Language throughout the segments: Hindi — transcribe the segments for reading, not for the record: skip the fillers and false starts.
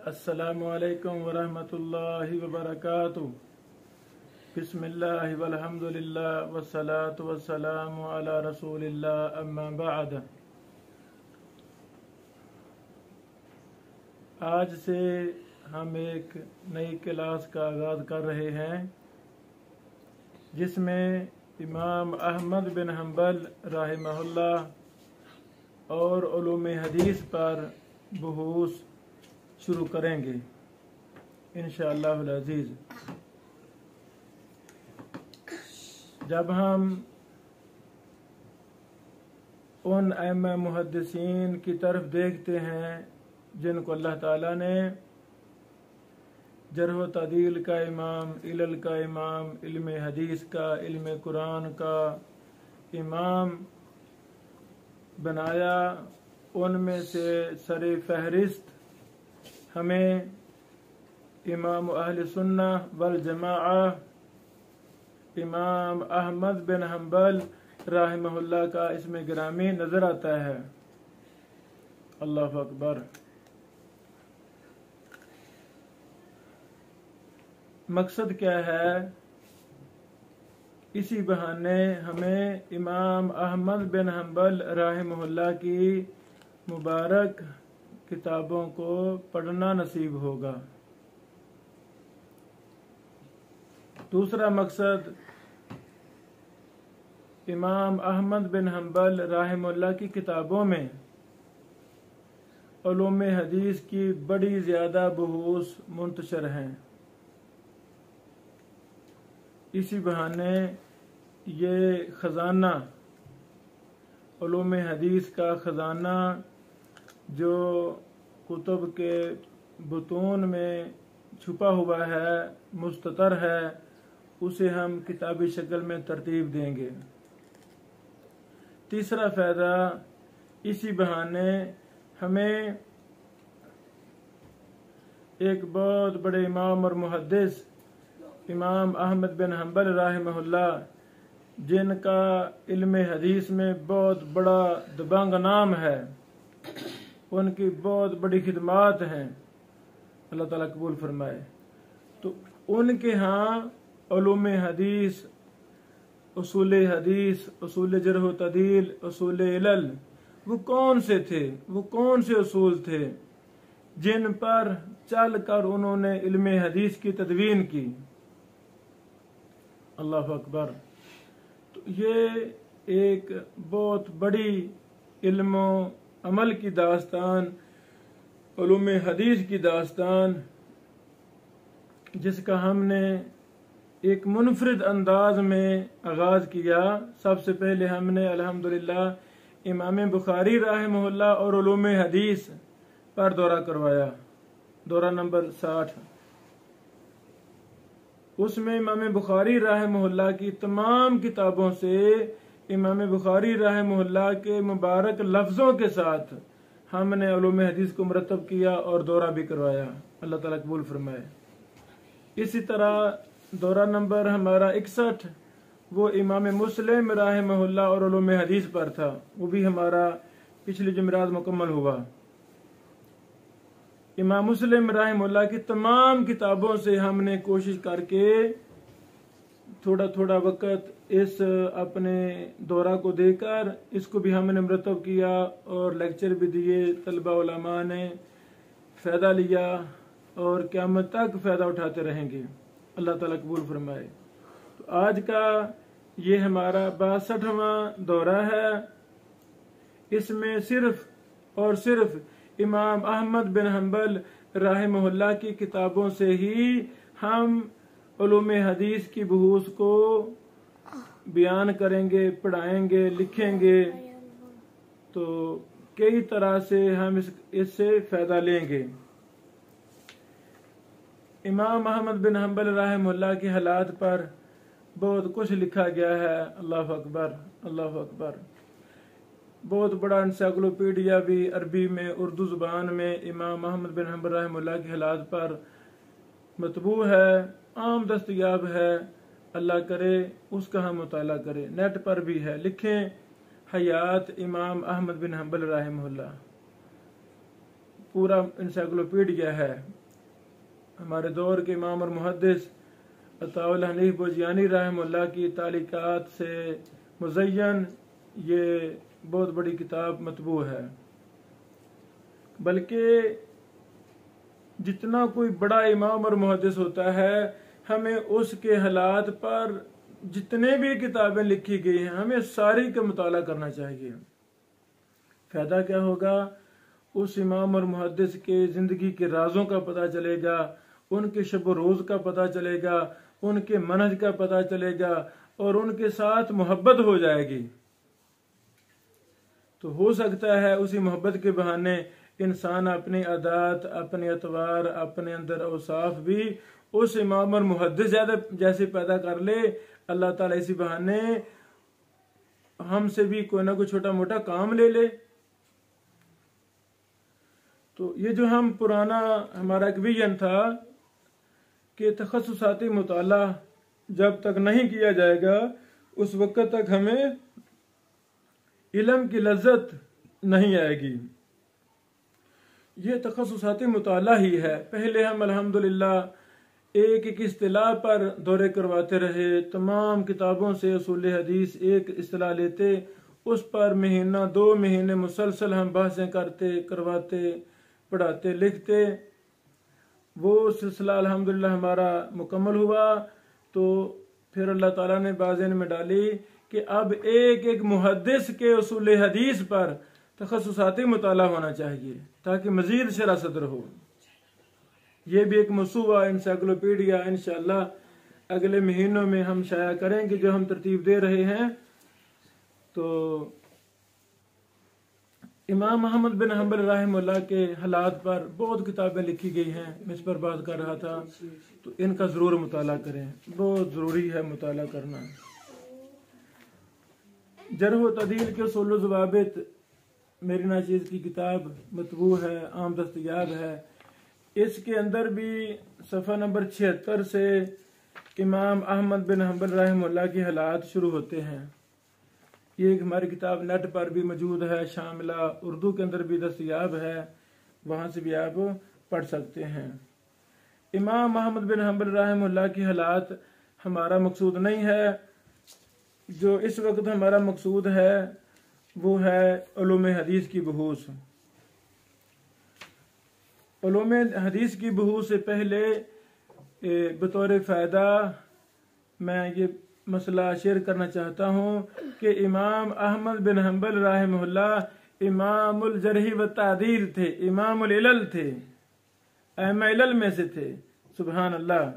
अस्सलामु अलैकुम वरहमतुल्लाहि वबरकातुहू। बिस्मिल्लाहि वल्हम्दुलिल्लाह वस्सलातु वस्सलामु अला रसूलिल्लाह अम्मा बाद। आज से हम एक नई क्लास का आगाज़ कर रहे हैं जिसमें इमाम अहमद बिन हम्बल राहिमहुल्लाह और उलूम हदीस पर बहूस शुरू करेंगे इंशाअल्लाहुल अज़ीज़। जब हम उन अइम्मा मुहद्दिसीन की तरफ देखते हैं जिनको अल्लाह ताला ने जरह व तादील का इमाम, इलल का इमाम, इल्म हदीस का, इल्म कुरान का इमाम बनाया, उनमें से सरे फहरिस्त हमें इमाम अहले सुन्ना वल जमाआ इमाम अहमद बिन हम्बल राहिमहुल्लाह का इसमें गिरामी नजर आता है। अल्लाहु अकबर। मकसद क्या है? इसी बहाने हमें इमाम अहमद बिन हम्बल राहिमहुल्लाह की मुबारक किताबों को पढ़ना नसीब होगा। दूसरा मकसद, इमाम अहमद बिन हम्बल राहिमहुल्लाह की किताबों में उलूम हदीस की बड़ी ज़्यादा बहूस मुंतशर हैं। इसी बहाने ये ख़जाना, उलूम हदीस का ख़जाना जो कुतुब के बुतून में छुपा हुआ है, मुस्ततर है, उसे हम किताबी शक्ल में तरतीब देंगे। तीसरा फ़ायदा, इसी बहाने हमें एक बहुत बड़े इमाम और मुहद्दिस इमाम अहमद बिन हम्बल राहिमहुल्लाह, जिनका इल्म हदीस में बहुत बड़ा दबंग नाम है, उनकी बहुत बड़ी खिदमात हैं, अल्लाह ताला कबूल फरमाए। तो उनके यहाँ उलूम हदीस, उसूल हदीस, उसूल जरह तदील, उसूल इलल, वो कौन से थे? वो कौन से उसूल थे जिन पर चल कर उन्होंने इल्म हदीस की तदवीन की? अल्लाहु अकबर। तो ये एक बहुत बड़ी इल्म अमल की दास्तान, उलूम हदीस की दास्तान, जिसका हमने एक मुनफरिद अंदाज में आगाज़ किया। सबसे पहले हमने अल्हम्दुलिल्लाह इमाम बुखारी राहिमहुल्लाह और उलूम हदीस पर दौरा करवाया, दौरा नंबर 60। उसमें इमाम बुखारी राहिमहुल्लाह की तमाम किताबों से इमाम बुखारी रहमहुल्लाह के मुबारक लफ्ज़ों के साथ हमने उलूम हदीस को मुरतब किया और दौरा भी करवाया। अल्लाह ताला कबूल फरमाए। इसी तरह दौरा नंबर हमारा 61 वो इमाम मुस्लिम रहमहुल्लाह और उलूम हदीस पर था, वो भी हमारा पिछली जुमेरात मुकम्मल हुआ। इमाम मुस्लिम रहमहुल्लाह की तमाम किताबों से हमने कोशिश करके थोड़ा थोड़ा वक़्त इस अपने दौरा को देकर इसको भी हमने मुरतब किया और लेक्चर भी दिए। तलबा उलमा ने फ़ायदा लिया और क़यामत तक फ़ायदा उठाते रहेंगे। अल्लाह ताला कबूल फरमाए। तो आज का ये हमारा 62वां दौरा है। इसमें सिर्फ और सिर्फ इमाम अहमद बिन हम्बल राहिमहुल्लाह की किताबों से ही हम उलूम हदीस की बहूस को बयान करेंगे, पढ़ाएंगे, लिखेंगे। तो कई तरह से हम इससे फ़ायदा लेंगे। इमाम अहमद बिन हम्बल रहमहुल्लाह के हालात पर बहुत कुछ लिखा गया है। अल्लाहु अकबर, अल्लाहु अकबर। बहुत बड़ा इंसाइक्लोपीडिया भी अरबी में, उर्दू ज़ुबान में इमाम अहमद बिन हम्बल रहमहुल्लाह के हालात पर मतबू है, आम दस्तयाब है। अल्लाह करे उसका हम मुताला करें। नेट पर भी है, लिखें हयात इमाम अहमद बिन हम्बल रहमहुल्लाह। पूरा इंसाइक्लोपीडिया है। हमारे दौर के इमाम और मुहद्दिस अताउल हनीफ बोजियानी रहमतुल्लाह की तालिकात से मुज़य्यन ये बहुत बड़ी किताब मतबू है। बल्कि जितना कोई बड़ा इमाम और मुहद्दिस होता है, हमें उसके हालात पर जितने भी किताबें लिखी गई हैं हमें सारी का मुताला करना चाहिए। फायदा क्या होगा? उस इमाम और मुहद्दिस के जिंदगी के राजों का पता चलेगा, उनके शब रोज का पता चलेगा, उनके मनहज का पता चलेगा और उनके साथ मोहब्बत हो जाएगी। तो हो सकता है उसी मोहब्बत के बहाने इंसान अपनी आदत, अपने अतवार, अपने अंदर औसाफ भी उस इमाम और मुहद्दिस जैसे पैदा कर ले। अल्लाह ताला इसी बहाने हमसे भी कोई ना कोई छोटा मोटा काम ले ले। तो ये जो हम पुराना हमारा एक विजन था कि तखस्सुसाती मुताला जब तक नहीं किया जाएगा उस वक्त तक हमें इल्म की लज्जत नहीं आएगी। ये तखस्सुसाती मुताला ही है। पहले हम अल्हम्दुलिल्लाह एक एक इस्तिलाह पर दौरे करवाते रहे, तमाम किताबों से उसूल हदीस एक इस्तिलाह लेते, उस पर महीना 2 महीने मुसलसल हम बहसें करते, करवाते, पढ़ाते, लिखते। वो सिलसिला अल्हम्दुलिल्लाह हमारा मुकम्मल हुआ। तो फिर अल्लाह ताला ने बाज़ेन में डाली कि अब एक एक मुहद्दिस के उसूल हदीस पर तखस्सुसाती मुताला होना चाहिए ताकि मजीद शरह सदर हो। ये भी एक मसूआ इंसाइक्लोपीडिया इंशाअल्लाह अगले महीनों में हम शाया करेंगे, जो हम तरतीब दे रहे हैं। तो इमाम अहमद बिन हंबल रहमतुल्लाह के हालात पर बहुत किताबें लिखी गई हैं। मैं इस पर बात कर रहा था, तो इनका जरूर मुताला करें, बहुत जरूरी है मुताला करना। जर्ह व तदील के उसूल व ज़वाबित मेरी नाचीज़ की किताब मतबू है, आम दस्तयाब है। इसके अंदर भी सफ़ा नंबर 76 से इमाम अहमद बिन हंबल रहमतुल्लाह के हालात शुरू होते हैं। ये एक हमारी किताब नेट पर भी मौजूद है, शामिला उर्दू के अंदर भी दस्तयाब है, वहाँ से भी आप पढ़ सकते हैं। इमाम अहमद बिन हंबल रहमतुल्लाह की हालात हमारा मकसूद नहीं है। जो इस वक्त हमारा मकसूद है वो है उलूम हदीस की बहूस। उलूम हदीस की बहूस से पहले बतौर फ़ायदा मैं ये मसला शेयर करना चाहता हूँ कि इमाम अहमद बिन हंबल रहमतुल्लाह इमामुल जरह व तादील थे, इमामुल इलल थे, अहम इलल में से थे। सुबहान अल्लाह,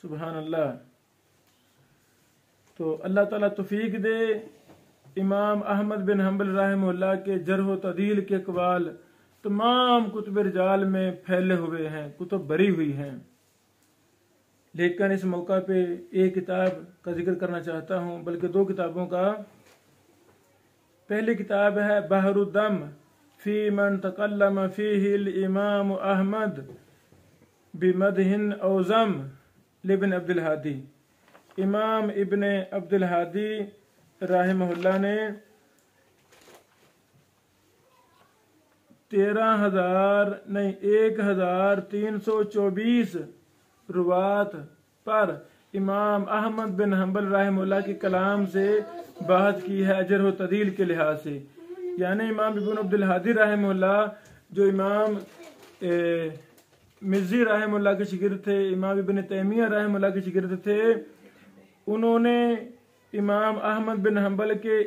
सुबहान अल्लाह। तो अल्लाह ताला तौफीक दे, इमाम अहमद बिन हंबल रहमतुल्लाह के जरह व तदील के अक़वाल तमाम कुतुब रिजाल में फैले हुए हैं, कुतुब भरी हुई हैं। लेकिन इस मौका पे एक किताब का जिक्र करना चाहता हूँ, बल्कि 2 किताबों का। पहली किताब है बहरुद्दम फी मन तकल्लम फीहिल इमाम अहमद बिमदहिन औज़म लिब्न अब्दुल हादी। इमाम इब्न अब्दुल हादी रहमहुल्लाह ने 1324 रुवात पर इमाम अहमद बिन हंबल रहमतुल्लाह के कलाम से बात की है जरह व तदील के लिहाज से। यानी इमाम इब्न अब्दुल हादी रहमतुल्लाह जो इमाम मिज़्ज़ी रहमतुल्लाह के शिगिर्द थे, इमाम इब्न तैमिया रहमतुल्लाह के शिगिर्द थे, उन्होंने इमाम अहमद बिन हंबल के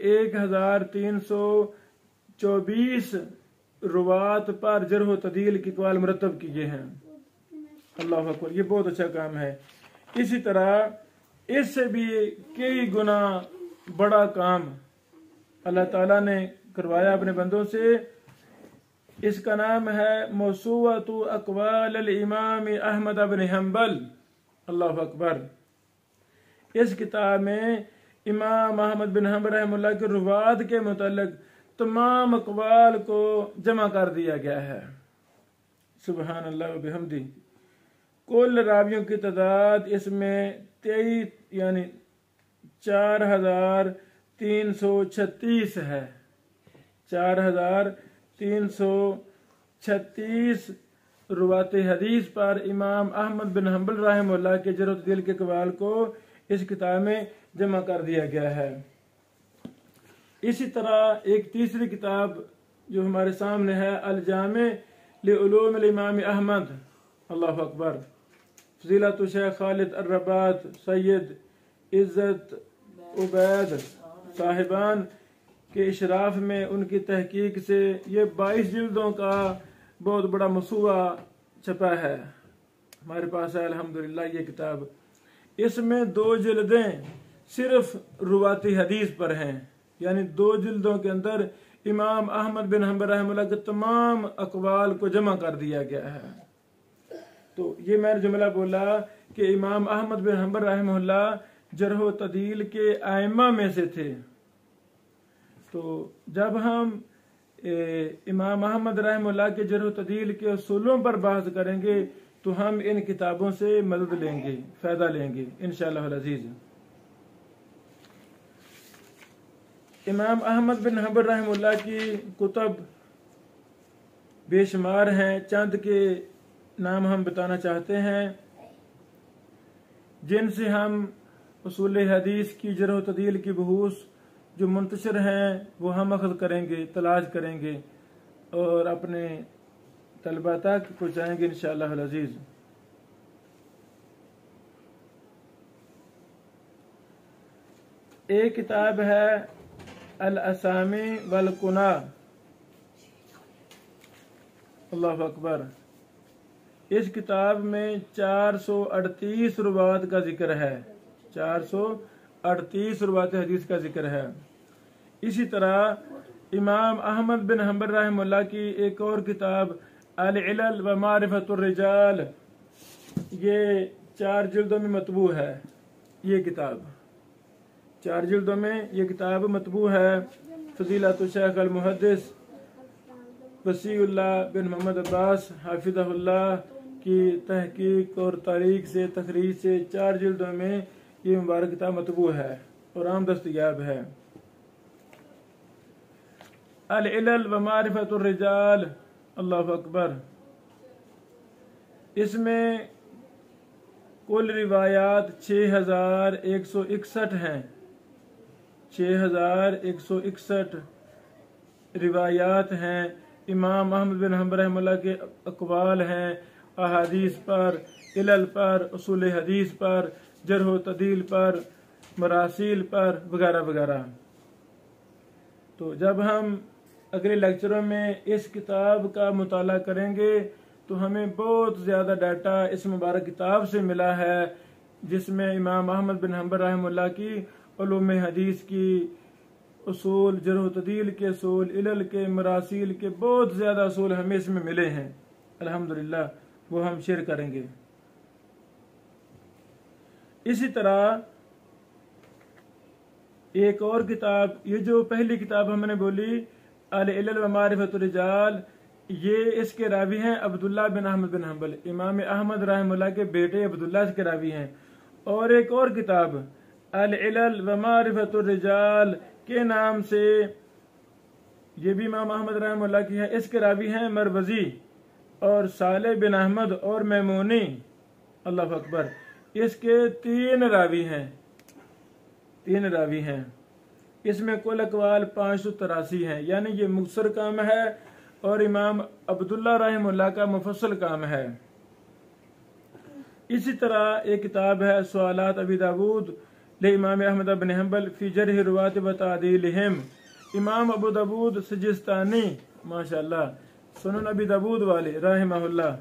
1324 रुवात पर जरह व तदील के अक़वाल मुरतब किए हैं। अल्लाह अकबर, ये बहुत अच्छा काम है। इसी तरह इससे भी कई गुना बड़ा काम अल्लाह ताला ने करवाया अपने बंदों से। इसका नाम है मौसूअतु अक़वाल अल इमाम अहमद बिन हंबल। अल्लाह अकबर। इस किताब में इमाम अहमद बिन हंबल रहमतुल्लाह के रुवात के मुतल्लिक़ तमाम अक़वाल को जमा कर दिया गया है। सुबहान अल्लाह व बिहम्दी। कुल रावियों की तादाद इसमें 23 यानी 4336 है। 4336 336 रुवात हदीस पर इमाम अहमद बिन हम्बल रहमतुल्लाह के जरह व तअदील के कवाल को इस किताब में जमा कर दिया गया है। इसी तरह एक तीसरी किताब जो हमारे सामने है, अल जामे लिउलूम इमाम अहमद, अल्लाहु अकबर, फजीलत शेख खालिद अर्रबात सैयद इज्जत उबैद साहिबान के इशराफ में उनकी तहकीक से ये 22 जिल्दों का बहुत बड़ा मसूआ छपा है, हमारे पास है अल्हम्दुलिल्लाह ये किताब। इसमें 2 जिल्दें सिर्फ रुवाती हदीस पर हैं, यानी 2 जिल्दों के अंदर इमाम अहमद बिन हम्बल रहमतुल्लाह के तमाम अकवाल को जमा कर दिया गया है। तो ये मैंने जुमला बोला कि इमाम अहमद बिन हम्बल रहमतुल्लाह जरह व तअदील के आइमा में से थे। तो जब हम इमाम अहमद रहमतुल्लाह के जरह व तअदील के उसूलों पर बात करेंगे तो हम इन किताबों से मदद लेंगे, फायदा लेंगे इंशाअल्लाह अज़ीज़। इमाम अहमद बिन हम्बल रहमतुल्लाह की कुतब बेशुमार हैं, चंद के नाम हम बताना चाहते हैं जिनसे हम उसूल हदीस की जरह व तअदील की बहूस जो मुंतशिर हैं वो हम अखज़ करेंगे, तलाश करेंगे और अपने तलबा तक पहुँचाएंगे इंशाअल्लाह अज़ीज़। एक किताब है अल असामी वल कुना, अल्लाहु अकबर। इस किताब में 438 रुवात का जिक्र है, 438 रुवात हदीस का जिक्र है। इसी तरह इमाम अहमद बिन हम्बल रहमतुल्लाह की एक और किताब अल इलल व मारिफतुर रिजाल, ये 4 जिल्दों में मतबू है। ये किताब 4 जिल्दों में ये किताब मतबू है। फजीलत शेख अल मुहद्दिस वसीउल्लाह बिन मोहम्मद अब्बास हाफिज़हुल्लाह की तहकीक और तारीख से तखरीज से 4 जिल्दों में ये मुबारक किताब मतबू है और आम दस्तयाब है। अल इलल व मारिफतुर रिजाल, अल्लाहु अकबर। इसमें कुल रिवायात 6161 हैं, 6161 रिवायात हैं। इमाम अहमद बिन हम्बल रहमतुल्लाह के अकवाल हैं अहादीस पर, इलल पर, उसूल हदीस पर, जरह व तअदील पर, मरासील पर वगैरह वगैरह। तो जब हम अगले लेक्चरों में इस किताब का मुताला करेंगे तो हमें बहुत ज़्यादा डाटा इस मुबारक किताब से मिला है, जिसमें इमाम अहमद बिन हम्बल रहमतुल्लाह की उलूम हदीस की उसूल, जरह व तअदील के उसूल, इलल के, मरासील के बहुत ज़्यादा उसूल हमें इसमें मिले हैं अल्हम्दुलिल्लाह, वो हम शेयर करेंगे। इसी तरह एक और किताब, ये जो पहली किताब हमने बोली अल इलल व मारिफतुर रिजाल, ये इसके रावी हैं अब्दुल्लाह बिन अहमद बिन हम्बल, इमाम अहमद रहमतुल्लाह के बेटे अब्दुल्लाह इसके रावी हैं। और एक और किताब अल इलल व मारिफतुर रिजाल के नाम से, ये भी इमाम अहमद रहमतुल्लाह की है, इसके रावी हैं मरवजी और साले बिन अहमद और मैमूनी, अल्लाहु अकबर। इसके 3 रावी हैं, 3 रावी हैं। इसमें कुल अकवाल 583 हैं, यानी ये मुख्तसर काम है और इमाम अब्दुल्लाह रहमतुल्लाह का मुफस्सल काम है। इसी तरह एक किताब है सवालात अबी दाऊद ले इमाम अहमद बिन हम्बल फी जरह रुवात व तादीलहिम, इमाम अबू दाऊद सिजिस्तानी, माशाअल्लाह, सुनन अबी दाऊद वाले रहमहुल्लाह,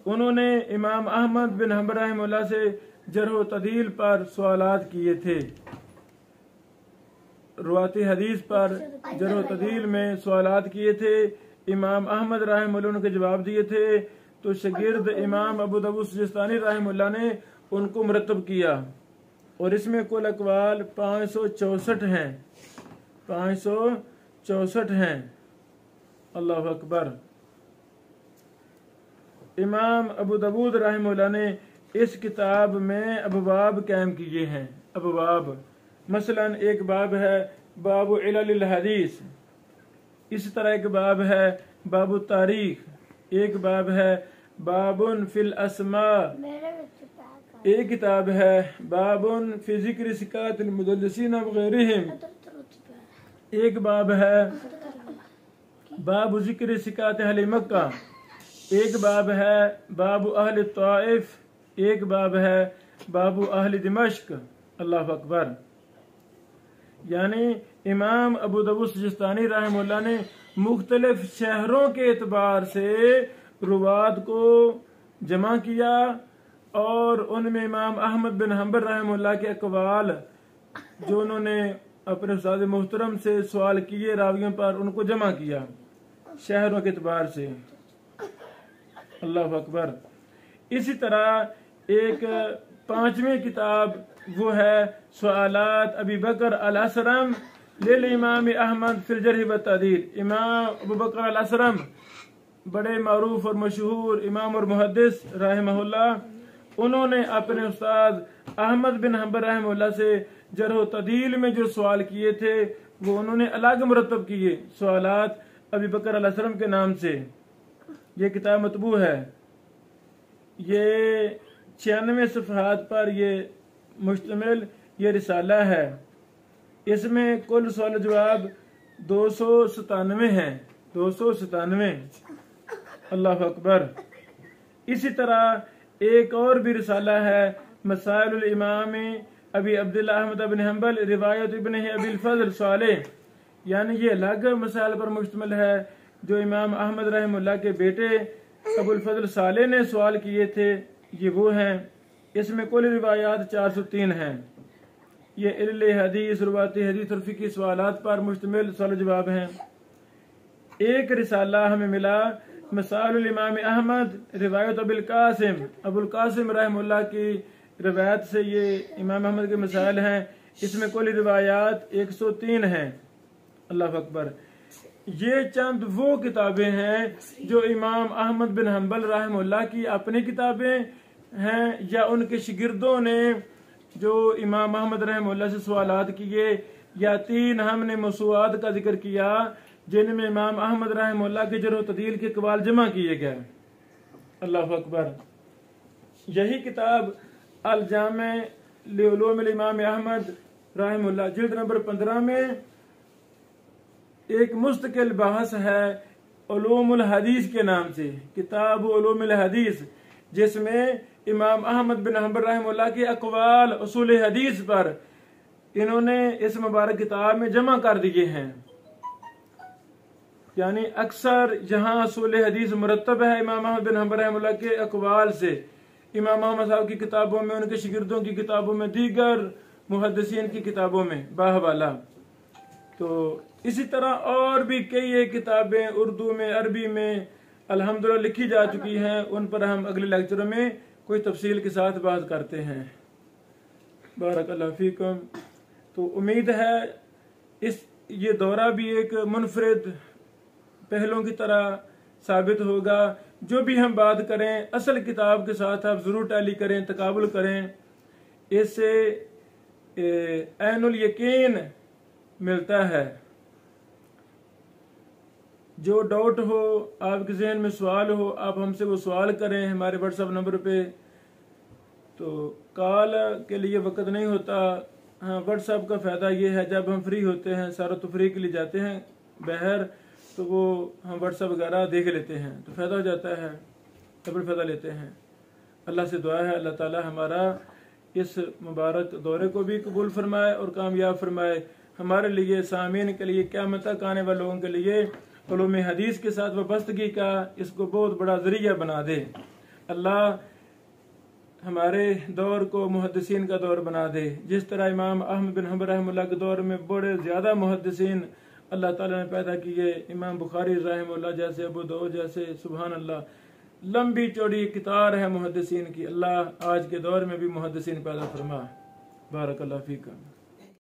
उन्होंने इमाम अहमद बिन हम्बल रहमतुल्लाह से जरह व तअदील पर सवालात किए थे, रुवाती हदीस पर जरह व तअदील में सवालात किए थे। इमाम अहमद रहमतुल्लाह के जवाब दिए थे, तो शागिर्द इमाम अबू दाऊद सिजिस्तानी रहमतुल्लाह ने उनको मुरतब किया और इसमें कुल अकवाल 564 हैं, 564 हैं, अल्लाहु अकबर। इमाम अबू दाऊद रहमतुल्लाह ने इस किताब में अबवाब कायम किए हैं, अबवाब। मसलन एक बाब है बाबु इलल हदीस, इसी तरह एक बाब है बाबु तारीख, एक बाब है बाबुन फिल अस्मा, एक किताब है बाबुन फी ज़िक्र सिकातिल मुदल्लिसीन वगैरहिम, एक बाब है बाबु ज़िक्र सिकात अहले मक्का, एक बाब है बाबु अहले ताइफ, एक बाब है बाबु अहले दिमश्क। अल्लाह अकबर। यानी इमाम अबू दाऊद सिजिस्तानी रहमतुल्लाह ने मुख्तलिफ शहरों के एतबार से रुवात को जमा किया और उनमें इमाम अहमद बिन हंबल रहमतुल्लाह के अकवाल जो उन्होंने अपने उस्ताद मोहतरम से सवाल किए रावियों पर, उनको जमा किया शहरों के एतबार से। अल्लाह अकबर। इसी तरह एक 5वीं किताब वो है सवालात अबी बकर अल असरम लिल इमाम अहमद फिल जर्ह व तादील। इमाम अबू बकर अल असरम बड़े मारूफ और मशहूर इमाम और मुहद्दिस रहमहुल्लाह, उन्होंने अपने उस्ताद अहमद बिन हंबल रहमहुल्लाह से जर्ह व तादील में जो सवाल किए थे वो उन्होंने अलग मुरतब किए सवालात अबी बकर अल असरम के नाम से। ये किताब मतबू है, ये 96 सफ़हात पर ये मुश्तमिल ये रिसाला है। इसमें कुल सवाल जवाब 297 हैं, 297। अल्लाह अकबर। इसी तरह एक और भी रिसाला है मसाइलुल इमाम अबी अब्दुल्लाह अहमद बिन हंबल रिवायत इब्न अबिल फजल सालेह, यानी ये अलग मसाइल पर मुश्तमिल है जो इमाम अहमद रहमतुल्लाह के बेटे अबुल फजल सालेह ने सवाल किए थे, ये वो हैं। इसमें कुल रिवायात 403 हैं। ये इल्ल हदीस रुवाती हदीस और फिकी सवालात पर मुश्तमिल सवाल जवाब हैं। एक रिसाला हमें मिला मसाइलुल इमाम अहमद रिवायत अबुल कासिम रहमतुल्लाह की रिवायत से ये इमाम अहमद के मसाइल हैं। इसमें कुल रिवायात 103 हैं। अल्लाह अकबर। ये चंद वो किताबें हैं जो इमाम अहमद बिन हंबल रहमतुल्लाह की अपनी किताबें हैं या उनके शिगिर्दों ने जो इमाम अहमद रहमतुल्लाह से सवालात किए, या 3 हमने मौसूआत का जिक्र किया जिनमें इमाम अहमद रहमतुल्लाह के जर्ह तदील के कवाल जमा किए गए। अल्लाह अकबर। यही किताब अल जामे लिउलूमिल इमाम अहमद रहमतुल्लाह जिल्द नंबर 15 में एक मुस्तकिल बहस है उलूमुल हदीस के नाम से, किताब उलूमुल हदीस, जिसमें इमाम अहमद बिन हंबल रहमतुल्लाह के अक़वाल उसूल हदीस पर इन्होंने इस मुबारक किताब में जमा कर दिए हैं। यानी अक्सर जहां उसूल हदीस मुरतब है इमाम अहमद बिन हंबल रहमतुल्लाह के अक़वाल से, इमाम अहमद साहब की किताबों में, उनके शिगिर्दों की किताबों में, दीगर मुहद्दिसीन की किताबों में बाहवाला। तो इसी तरह और भी कई किताबें उर्दू में, अरबी में अल्हम्दुलिल्लाह लिखी जा चुकी हैं। उन पर हम अगले लेक्चरों में कोई तफसील के साथ बात करते हैं। बारकल्लाहु फीकुम। तो उम्मीद है ये दौरा भी एक मुनफरिद पहलों की तरह साबित होगा। जो भी हम बात करें असल किताब के साथ आप जरूर टैली करें, तकाबुल करें, इससे ऐनुल यकीन मिलता है। जो डाउट हो, आपके जहन में सवाल हो, आप हमसे वो सवाल करें हमारे व्हाट्सएप नंबर पे। तो कॉल के लिए वक्त नहीं होता। हाँ, व्हाट्सएप का फ़ायदा ये है जब हम फ्री होते हैं, सारा तफरी के लिए जाते हैं बाहर, तो वो हम व्हाट्सएप वगैरह देख लेते हैं, तो फ़ायदा हो जाता है, डबल फ़ायदा लेते हैं। अल्लाह से दुआ है अल्लाह ताला हमारा इस मुबारक दौरे को भी कबूल फरमाए और कामयाब फरमाए। हमारे लिए, सामीन के लिए, क़यामत तक आने वाले लोगों के लिए उलूम हदीस के साथ वाबस्तगी का इसको बहुत बड़ा जरिया बना दे। अल्लाह हमारे दौर को मुहद्दिसीन का दौर बना दे। जिस तरह इमाम अहमद बिन हंबल रहमतुल्लाह के दौर में बड़े ज़्यादा मुहद्दिसीन अल्लाह ताला ने पैदा किए, इमाम बुखारी रहमतुल्लाह जैसे, अबू दाऊद जैसे, सुभान अल्लाह, लंबी चौड़ी कितार है मुहद्दिसीन की। अल्लाह आज के दौर में भी मुहद्दिसीन पैदा फरमा। बारकल्लाहु फीकुम।